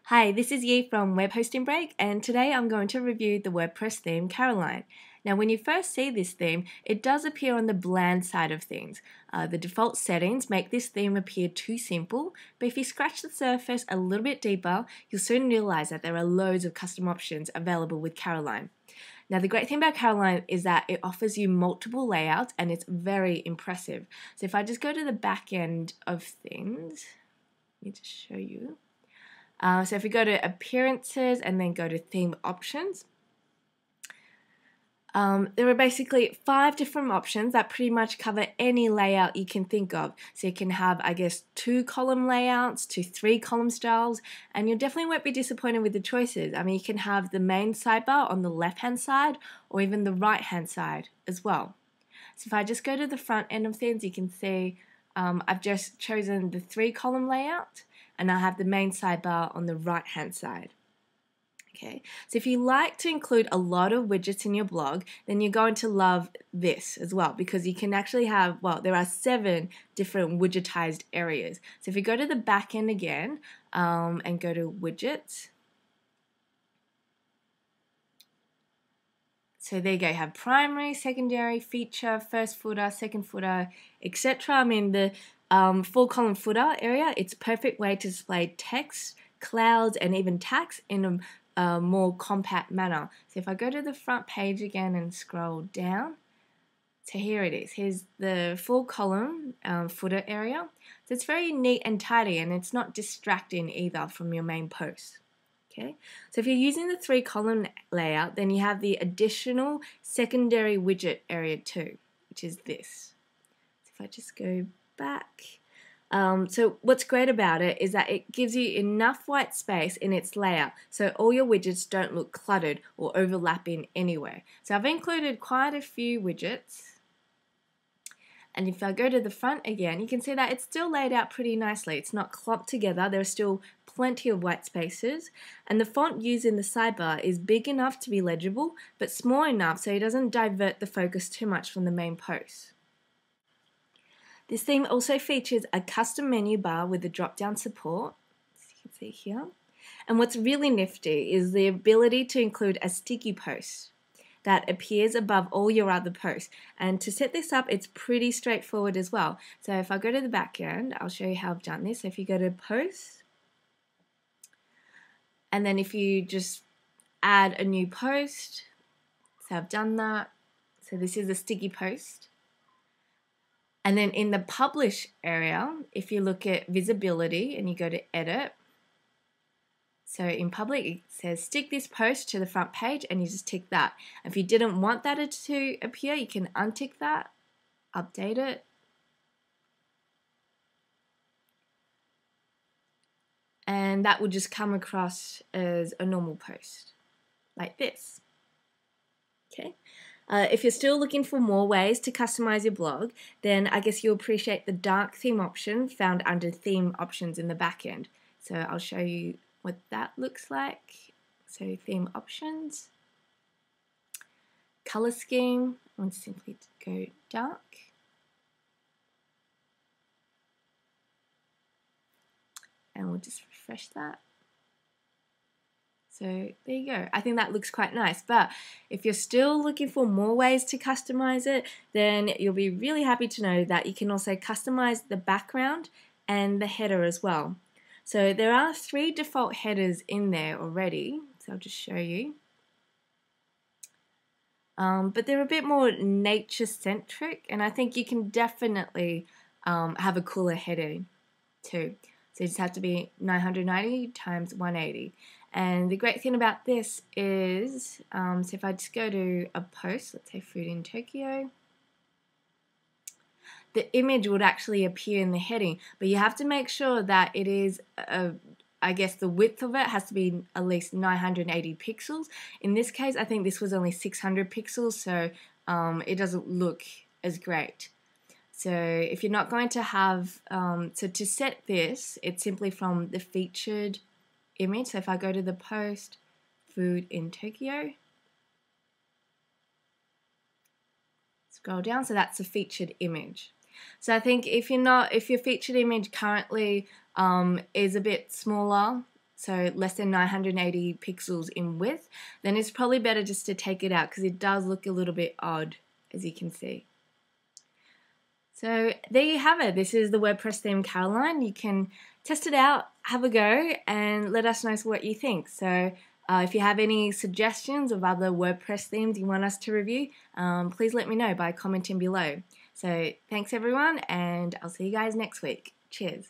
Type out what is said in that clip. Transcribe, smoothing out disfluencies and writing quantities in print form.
Hi, this is Yi from Web Hosting Break, and today I'm going to review the WordPress theme Coraline. Now, when you first see this theme, it does appear on the bland side of things. The default settings make this theme appear too simple, but if you scratch the surface a little bit deeper, you'll soon realize that there are loads of custom options available with Coraline. Now, the great thing about Coraline is that it offers you multiple layouts and it's very impressive. So if I just go to the back end of things, let me just show you. So if we go to appearances and then go to theme options, there are basically 5 different options that pretty much cover any layout you can think of. So you can have, 2 column layouts to 3 column styles, and you definitely won't be disappointed with the choices. I mean, you can have the main sidebar on the left hand side or even the right hand side as well. So if I just go to the front end of things, you can see I've just chosen the 3 column layout, and I have the main sidebar on the right hand side. Okay, so if you like to include a lot of widgets in your blog, then you're going to love this as well, because you can actually have, there are 7 different widgetized areas. So if you go to the back end again and go to widgets, so there you go, you have primary, secondary, feature, first footer, second footer, etc. I mean, the 4 column footer area, it's a perfect way to display text, clouds, and even tags in a more compact manner. So if I go to the front page again and scroll down, so here it is. Here's the 4 column footer area. So it's very neat and tidy, and it's not distracting either from your main post. Okay, so if you're using the 3 column layout, then you have the additional secondary widget area too, which is this. So if I just go back, so what's great about it is that it gives you enough white space in its layout so all your widgets don't look cluttered or overlapping anywhere. So I've included quite a few widgets. And if I go to the front again, you can see that it's still laid out pretty nicely. It's not clumped together. There are still plenty of white spaces. And the font used in the sidebar is big enough to be legible, but small enough so it doesn't divert the focus too much from the main post. This theme also features a custom menu bar with a drop-down support, as you can see here. And what's really nifty is the ability to include a sticky post that appears above all your other posts. And to set this up, it's pretty straightforward as well. So if I go to the back end, I'll show you how I've done this. So if you go to post, and then if you just add a new post, so I've done that. So this is a sticky post. And then in the publish area, if you look at visibility and you go to edit, so in public, it says stick this post to the front page, and you just tick that. If you didn't want that to appear, you can untick that, update it, and that will just come across as a normal post, like this. Okay. If you're still looking for more ways to customize your blog, then I guess you'll appreciate the dark theme option found under theme options in the back end. So I'll show you what that looks like. So theme options, color scheme, I want to simply go dark. And we'll just refresh that. So there you go. I think that looks quite nice, but if you're still looking for more ways to customize it, then you'll be really happy to know that you can also customize the background and the header as well. So there are 3 default headers in there already, so I'll just show you. But they're a bit more nature-centric, and I think you can definitely have a cooler header too. So you just have to be 990 times 180. And the great thing about this is, so if I just go to a post, let's say food in Tokyo, the image would actually appear in the heading, but you have to make sure that it is, the width of it has to be at least 980 pixels. In this case, I think this was only 600 pixels, so it doesn't look as great. So if you're not going to have, so to set this, it's simply from the featured image. So if I go to the post, food in Tokyo, scroll down, so that's a featured image. So I think if your featured image currently is a bit smaller, so less than 980 pixels in width, then it's probably better just to take it out because it does look a little bit odd, as you can see. So there you have it. This is the WordPress theme Coraline. You can test it out, have a go, and let us know what you think. So if you have any suggestions of other WordPress themes you want us to review, please let me know by commenting below. So thanks everyone, and I'll see you guys next week. Cheers.